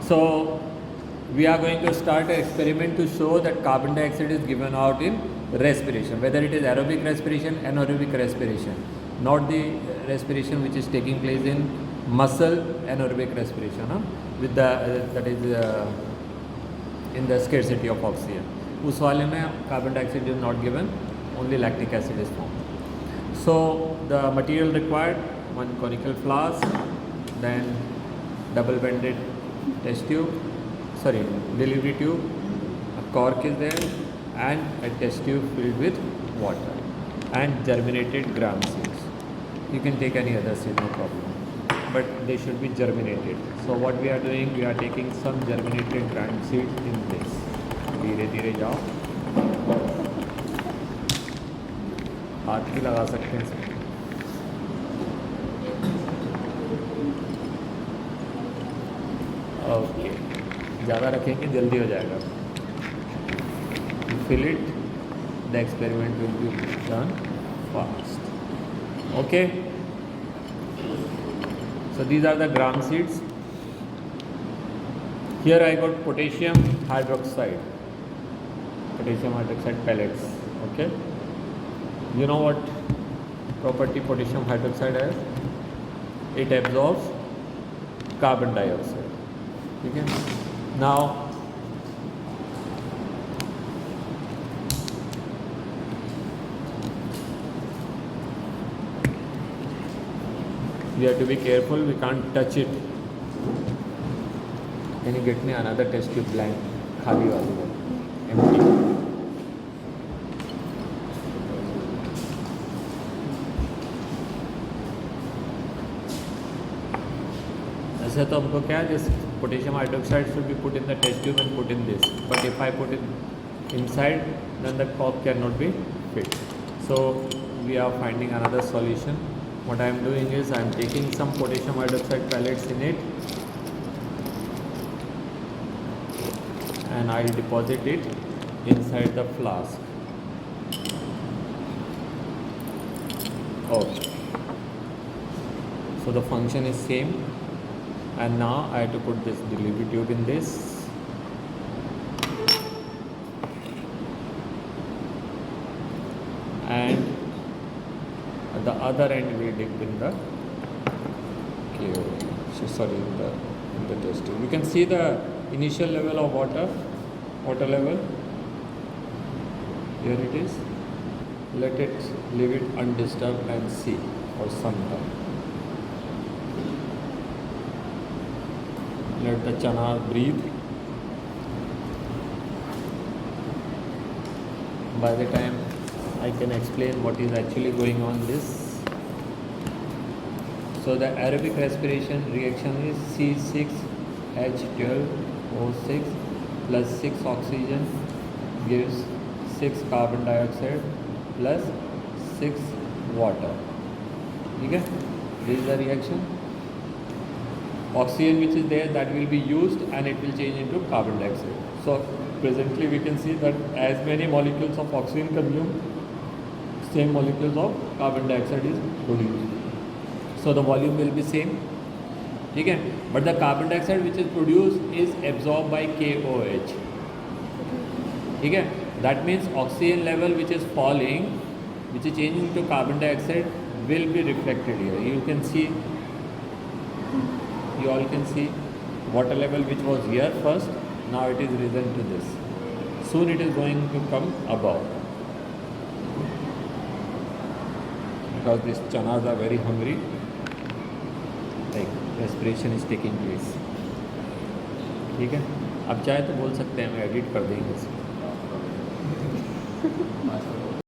So we are going to start an experiment to show that carbon dioxide is given out in respiration, whether it is aerobic respiration, anaerobic respiration, not the respiration which is taking place in muscle anaerobic respiration, with the that is in the scarcity of oxygen. उस वाले में carbon dioxide is not given, only lactic acid is formed. So the material required, one conical flask, then double bended test tube, sorry, delivery tube, a cork is there, and a test tube filled with water, and germinated gram seeds. You can take any other seed, no problem, but they should be germinated. So what we are doing, we are taking some germinated gram seeds in this. धीरे धीरे जाओ, हाथ भी लगा सकते हैं इसमें. Okay, ज़्यादा रखेंगे जल्दी हो जाएगा. Fill it, the experiment will be done fast. Okay, so these are the gram seeds. Here I got potassium hydroxide pellets. Okay, you know what property potassium hydroxide has? It absorbs carbon dioxide. Okay, now we have to be careful, we can't touch it. Can you get me another test tube blank, khali wali, empty? ऐसा तो हमको क्या है, this potassium hydroxide should be put in the test tube and put in this, but if I put it inside, then the cork cannot be fit. So we are finding another solution. What I am doing is I am taking some potassium hydroxide pellets in it, and I will deposit it inside the flask. Okay, so the function is same, and now I have to put this delivery tube in this, and at the other end we dip in the in the test tube. You can see the initial level of water level. Here it is. Let it, leave it undisturbed and see for some time. Let the chana breathe. By the time I can explain what is actually going on this. So the aerobic respiration reaction is C6H12O6 plus 6 oxygen gives 6 carbon dioxide plus 6 water. Okay? This is the reaction. Oxygen which is there, that will be used and it will change into carbon dioxide. So presently we can see that as many molecules of oxygen consumed, same molecules of carbon dioxide is produced. So the volume will be same. Okay? But the carbon dioxide which is produced is absorbed by KOH. Okay? That means oxygen level which is falling, which is changing to carbon dioxide, will be reflected here. You can see, you all can see water level which was here first, now it is risen to this. Soon it is going to come above, because these chanas are very hungry, like respiration is taking place. ठीक है, अब चाहे तो बोल सकते हैं, हम edit कर देंगे इसको.